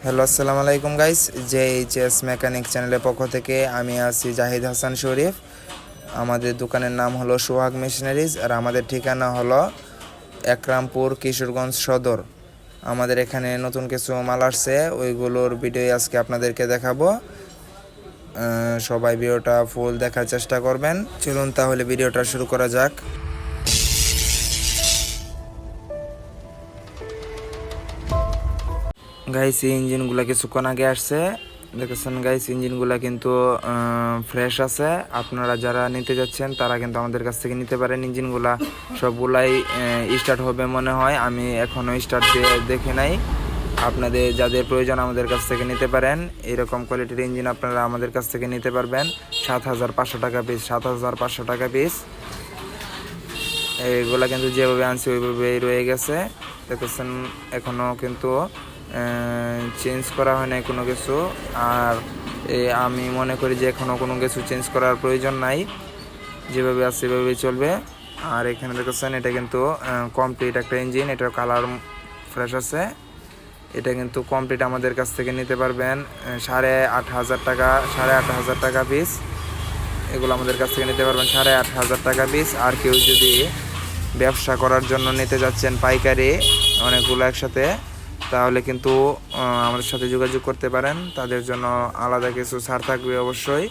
Hello, আসসালামু আলাইকুম guys. JHS mechanic চ্যানেলের পক্ষ থেকে আমি আছি জাহিদ হাসান শরীফ। আমাদের দোকানের নাম হলো সোহাগ মেশিনারিজ, আর আমাদের ঠিকানা হলো একরামপুর, কিশোরগঞ্জ সদর। আমাদের এখানে নতুন কিছু মাল আসছে, ওইগুলোর ভিডিও আজকে আপনাদেরকে দেখাবো। সবাই ভিডিওটা ফুল দেখার চেষ্টা করবেন। চলুন তাহলে ভিডিওটা শুরু করা যাক। গাইস, এই ইঞ্জিনগুলো কিছুক্ষণ আগে আসছে, দেখেছেন গাইস। ইঞ্জিনগুলো কিন্তু ফ্রেশ আছে। আপনারা যারা নিতে যাচ্ছেন তারা কিন্তু আমাদের কাছ থেকে নিতে পারেন। ইঞ্জিনগুলা সবগুলাই স্টার্ট হবে মনে হয়, আমি এখনও স্টার্ট দিয়ে দেখি নাই। আপনাদের যাদের প্রয়োজন আমাদের কাছ থেকে নিতে পারেন। এরকম কোয়ালিটির ইঞ্জিন আপনারা আমাদের কাছ থেকে নিতে পারবেন 7,500 টাকা পিস। 7,500 টাকা পিস। এইগুলা কিন্তু যেভাবে আনছি ওইভাবেই রয়ে গেছে, দেখেছেন। এখনও কিন্তু চেঞ্জ করা হয় নাই কোনো কিছু। আর আমি মনে করি যে এখনও কোনো কিছু চেঞ্জ করার প্রয়োজন নাই, যেভাবে আছে সেভাবেই চলবে। আর এখানে দেখেছেন এটা কিন্তু কমপ্লিট একটা ইঞ্জিন, এটার কালার ফ্রেশ আছে। এটা কিন্তু কমপ্লিট আমাদের কাছ থেকে নিতে পারবেন 8,500 টাকা, 8,500 টাকা পিস। এগুলো আমাদের কাছ থেকে নিতে পারবেন 8,500 টাকা পিস। আর কেউ যদি ব্যবসা করার জন্য নিতে যাচ্ছেন পাইকারি অনেকগুলো একসাথে, তাহলে কিন্তু আমাদের সাথে যোগাযোগ করতে পারেন। তাদের জন্য আলাদা কিছু ছাড় থাকবে অবশ্যই।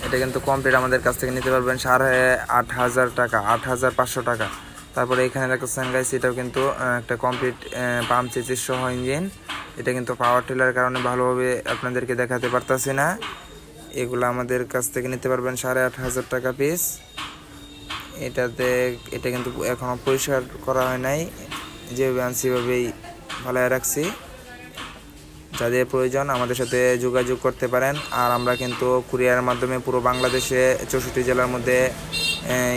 এটা কিন্তু কমপ্লিট আমাদের কাছ থেকে নিতে পারবেন 8,500 টাকা, 8,500 টাকা। তারপরে এখানে দেখতেছেন গাইস, এটাও কিন্তু একটা কমপ্লিট পাম্প চেসিস সহ ইঞ্জিন। এটা কিন্তু পাওয়ার টিলার কারণে ভালোভাবে আপনাদেরকে দেখাতে পারতাছি না। এগুলো আমাদের কাছ থেকে নিতে পারবেন 8,500 টাকা পিস। এটা কিন্তু এখনও পরিষ্কার করা হয় নাই, যেভাবে আনছি সেভাবেই ভালো রাখছি। যাদের প্রয়োজন আমাদের সাথে যোগাযোগ করতে পারেন। আর আমরা কিন্তু কুরিয়ারের মাধ্যমে পুরো বাংলাদেশে 64 জেলার মধ্যে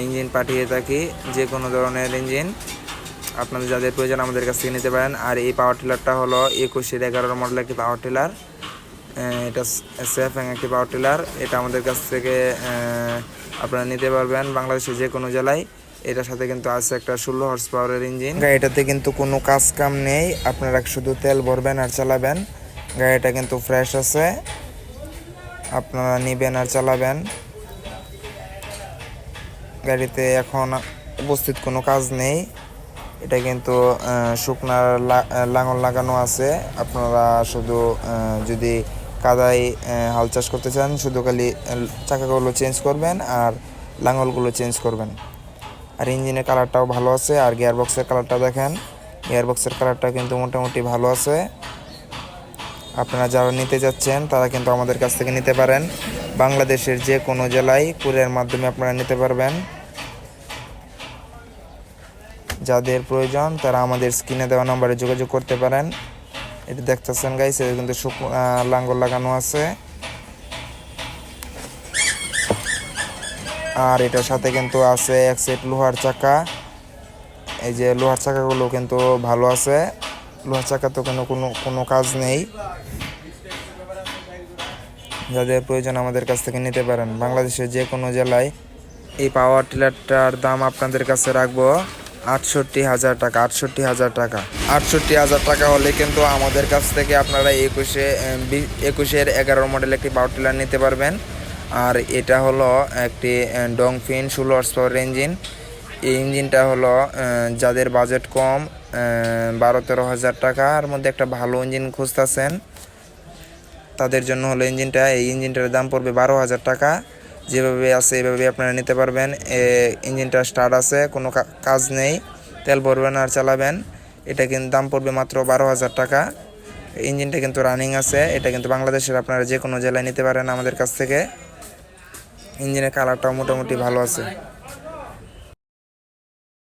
ইঞ্জিন পাঠিয়ে থাকি, যে কোনো ধরনের ইঞ্জিন আপনাদের যাদের প্রয়োজন আমাদের কাছ থেকে নিতে পারেন। আর এই পাওয়ার টিলারটা হলো 21-11 মডেল একটি পাওয়ার টিলার। এটা সেফং একটি পাওয়ার টিলার। এটা আমাদের কাছ থেকে আপনারা নিতে পারবেন বাংলাদেশের যে কোনো জেলায়। এটার সাথে কিন্তু আছে একটা 16 হর্স পাওয়ারের ইঞ্জিন। গাড়িটাতে কিন্তু কোনো কাজ কাম নেই, আপনারা শুধু তেল ভরবেন আর চালাবেন। গাড়িটা কিন্তু ফ্রেশ আছে, আপনারা নেবেন আর চালাবেন। গাড়িতে এখন উপস্থিত কোনো কাজ নেই। এটা কিন্তু শুকনার লাঙল লাগানো আছে। আপনারা শুধু যদি কাদায় হাল চাষ করতে চান, শুধু খালি চাকাগুলো চেঞ্জ করবেন আর লাঙলগুলো চেঞ্জ করবেন। আর ইঞ্জিনের কালারটাও ভালো আছে। আর গিয়ারবক্সের কালারটা দেখেন, গিয়ারবক্সের কালারটা কিন্তু মোটামুটি ভালো আছে। আপনারা যারা নিতে যাচ্ছেন তারা কিন্তু আমাদের কাছ থেকে নিতে পারেন। বাংলাদেশের যে কোনো জেলায় কুরিয়ার মাধ্যমে আপনারা নিতে পারবেন। যাদের প্রয়োজন তারা আমাদের স্ক্রিনে দেওয়া নম্বরে যোগাযোগ করতে পারেন। এটা দেখতেছেন গাইস, এটা কিন্তু লাঙ্গল লাগানো আছে। আর এটার সাথে কিন্তু আছে এক সেট লোহার চাকা। এই যে লোহার চাকাগুলো কিন্তু ভালো আছে। লোহার চাকা তো কোনো কাজ নেই। যাদের প্রয়োজন আমাদের কাছ থেকে নিতে পারেন বাংলাদেশের যে কোনো জেলায়। এই পাওয়ার টিলারটার দাম আপনাদের কাছে রাখবো 68,000 টাকা। 68,000 টাকা, 68,000 টাকা হলে কিন্তু আমাদের কাছ থেকে আপনারা 21-11 মডেল একটি পাওয়ার টিলার নিতে পারবেন। আর এটা হলো একটি ডংফিন 16 হর্স পাওয়ার ইঞ্জিন। এই ইঞ্জিনটা হলো যাদের বাজেট কম, 12-13 হাজার টাকার মধ্যে একটা ভালো ইঞ্জিন খুঁজতেছেন, তাদের জন্য হলো ইঞ্জিনটা। এই ইঞ্জিনটার দাম পড়বে 12,000 টাকা। যেভাবে আছে এভাবে আপনারা নিতে পারবেন। ইঞ্জিনটা স্টার্ট আছে, কোনো কাজ নেই, তেল ভরবেন আর চালাবেন। এটা কিন্তু দাম পড়বে মাত্র 12,000 টাকা। ইঞ্জিনটা কিন্তু রানিং আছে। এটা কিন্তু বাংলাদেশের আপনারা যে কোনো জেলায় নিতে পারেন আমাদের কাছ থেকে। ইঞ্জিনের কালারটাও মোটামুটি ভালো আছে।